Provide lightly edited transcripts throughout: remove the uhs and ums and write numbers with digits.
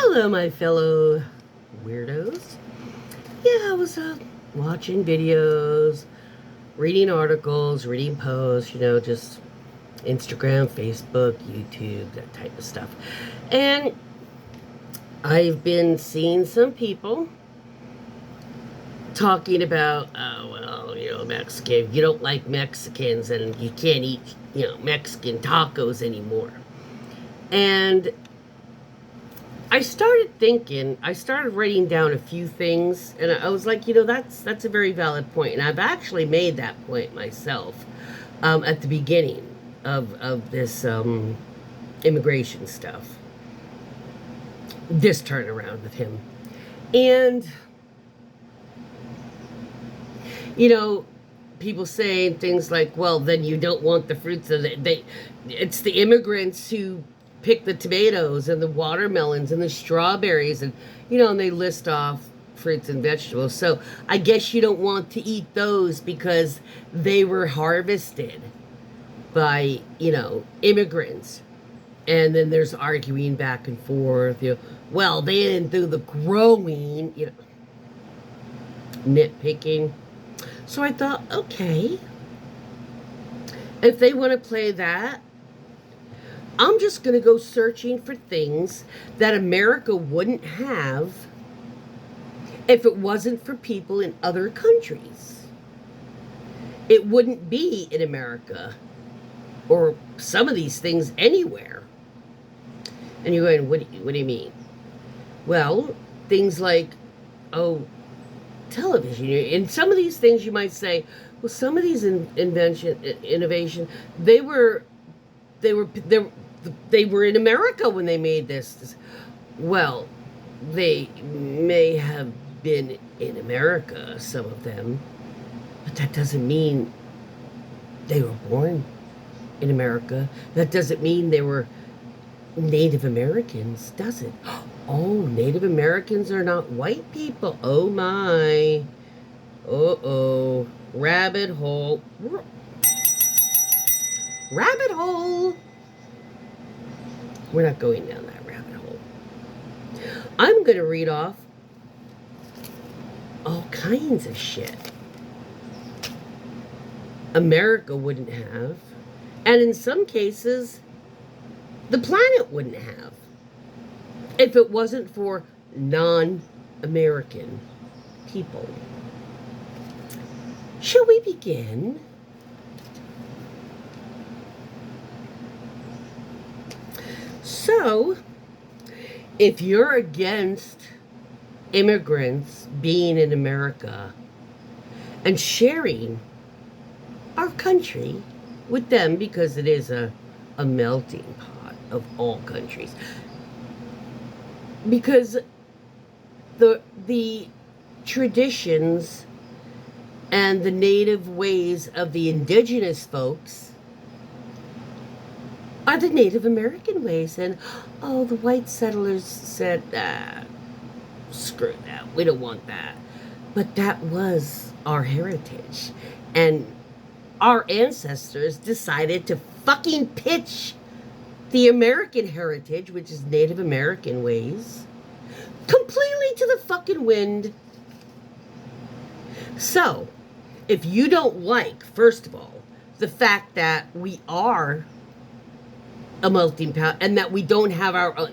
Hello, my fellow weirdos. Yeah, I was watching videos, reading articles, reading posts, just Instagram, Facebook, YouTube, that type of stuff. And I've been seeing some people talking about, Mexican, you don't like Mexicans and you can't eat, Mexican tacos anymore. And I started writing down a few things, and I was like, that's a very valid point. And I've actually made that point myself at the beginning of this immigration stuff, this turnaround with him. And, people saying things like, well, then you don't want the fruits of it's the immigrants who pick the tomatoes and the watermelons and the strawberries and they list off fruits and vegetables. So I guess you don't want to eat those because they were harvested by, immigrants. And then there's arguing back and forth, well, they didn't do the growing, nitpicking. So I thought, okay, if they want to play that, I'm just going to go searching for things that America wouldn't have if it wasn't for people in other countries. It wouldn't be in America or some of these things anywhere. And you're going, what do you mean? Well, things like, television. And some of these things you might say, well, some of these innovation, they were in America when they made this. Well, they may have been in America, some of them, but that doesn't mean they were born in America. That doesn't mean they were Native Americans, does it? Oh, Native Americans are not white people. Oh my. Uh-oh. Rabbit hole. Rabbit hole. We're not going down that rabbit hole. I'm going to read off all kinds of shit America wouldn't have, and in some cases, the planet wouldn't have, if it wasn't for non-American people. Shall we begin? So, if you're against immigrants being in America and sharing our country with them, because it is a melting pot of all countries, because the traditions and the native ways of the indigenous folks are the Native American ways. And the white settlers said, screw that, we don't want that. But that was our heritage, and our ancestors decided to fucking pitch the American heritage, which is Native American ways, completely to the fucking wind. So, if you don't like, first of all, the fact that we are a melting pot and that we don't have our own,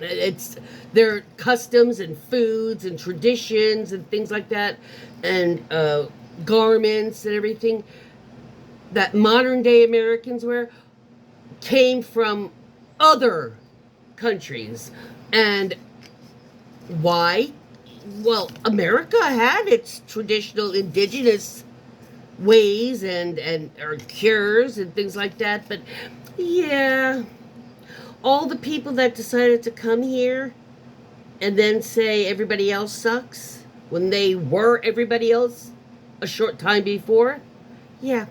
there are customs and foods and traditions and things like that, and garments and everything that modern day Americans wear came from other countries. And why? Well, America had its traditional indigenous ways and or cures and things like that, but yeah, all the people that decided to come here and then say everybody else sucks when they were everybody else a short time before, yeah,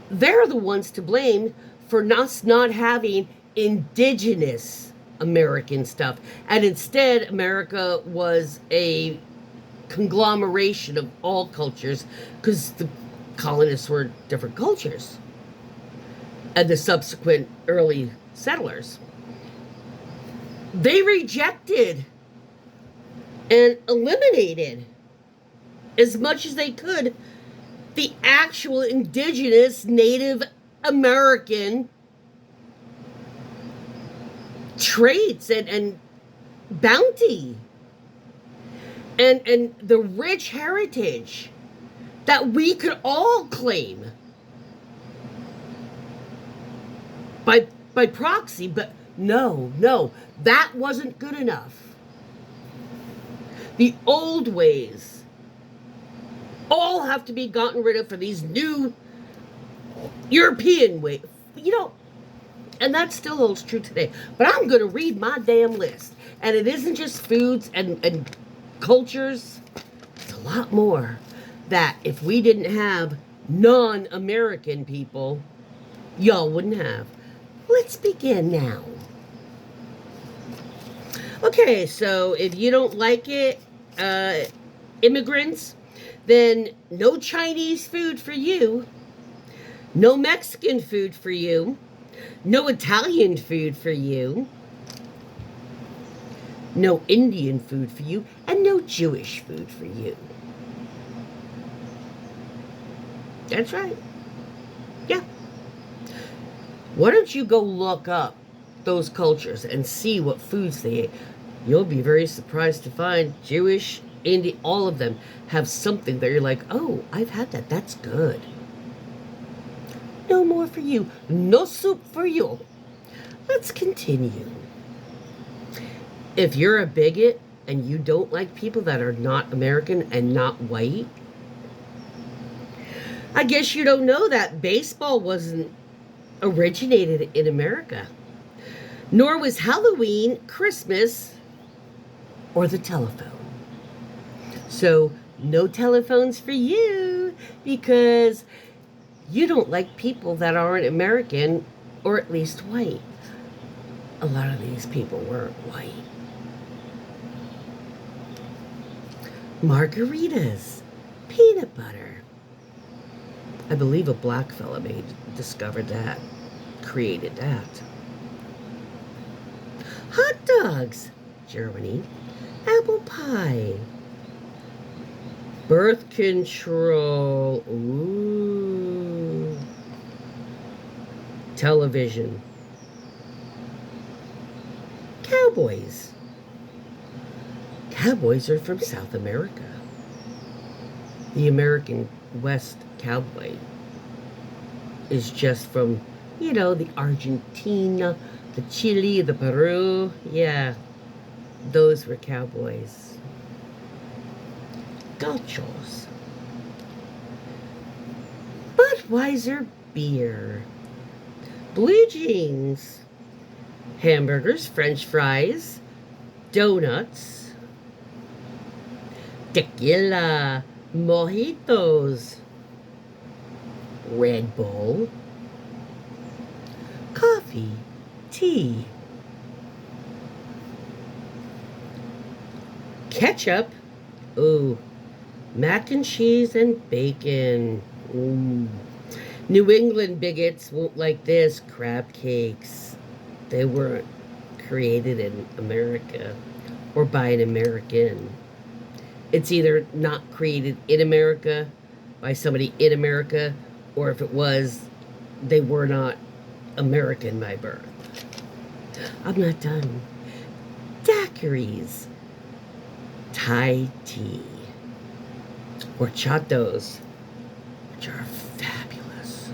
they're the ones to blame for us not having indigenous American stuff. And instead, America was a conglomeration of all cultures, because the colonists were different cultures and the subsequent early settlers. They rejected and eliminated as much as they could the actual indigenous Native American traits and bounty and the rich heritage that we could all claim by proxy. But no, that wasn't good enough. The old ways all have to be gotten rid of for these new European ways. And that still holds true today. But I'm going to read my damn list. And it isn't just foods and cultures. It's a lot more that if we didn't have non-American people, y'all wouldn't have. Let's begin now. Okay, so if you don't like it, immigrants, then no Chinese food for you, no Mexican food for you, no Italian food for you, no Indian food for you, and no Jewish food for you. That's right. Yeah. Why don't you go look up those cultures and see what foods they ate? You'll be very surprised to find Jewish, Indian, all of them have something that you're like, oh, I've had that. That's good. No more for you. No soup for you. Let's continue. If you're a bigot and you don't like people that are not American and not white, I guess you don't know that baseball wasn't originated in America. Nor was Halloween, Christmas, or the telephone. So, no telephones for you because you don't like people that aren't American or at least white. A lot of these people weren't white. Margaritas, peanut butter. I believe a black fella discovered that, created that. Hot dogs, Germany. Apple pie. Birth control. Ooh. Television. Cowboys. Cowboys are from South America. The American West cowboy is just from, the Argentina, the Chile, the Peru. Yeah, those were cowboys. Gauchos. Budweiser beer. Blue jeans. Hamburgers, French fries, donuts, tequila, mojitos, Red Bull, coffee, tea, ketchup, ooh, mac and cheese and bacon, ooh. New England bigots won't like this, crab cakes. They weren't created in America or by an American. It's either not created in America by somebody in America, or if it was, they were not American by birth. I'm not done. Daiquiris, Thai tea, horchatos, which are fabulous.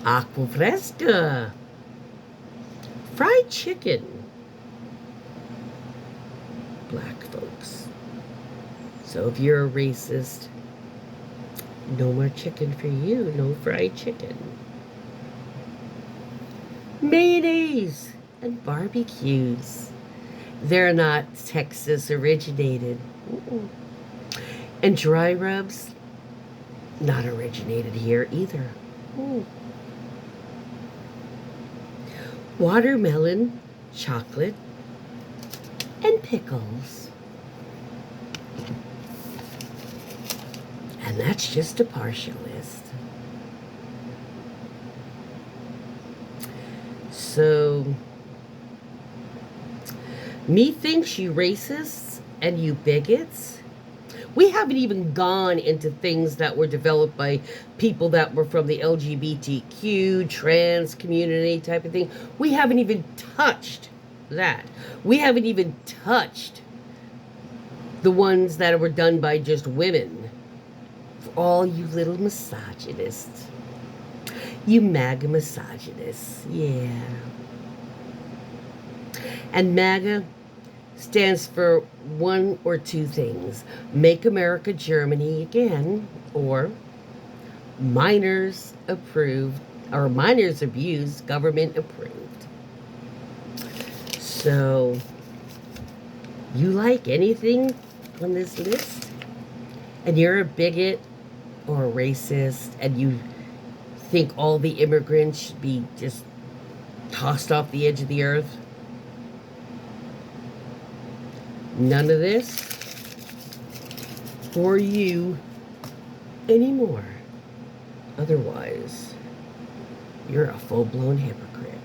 Aqua fresca. Fried chicken. Black folks. So if you're a racist, no more chicken for you. No fried chicken. Mayonnaise and barbecues. They're not Texas originated. And dry rubs, not originated here either. Watermelon, chocolate, and pickles. And that's just a partial list. So, Methinks you racists and you bigots. We haven't even gone into things that were developed by people that were from the LGBTQ, trans community type of thing. We haven't even touched that. We haven't even touched the ones that were done by just women. For all you little misogynists. You MAGA misogynists. Yeah. And MAGA stands for one or two things. Make America Germany again, or minors approved, or minors abused, government approved. So, you like anything on this list? And you're a bigot or a racist, and you think all the immigrants should be just tossed off the edge of the earth? None of this for you anymore. Otherwise, you're a full-blown hypocrite.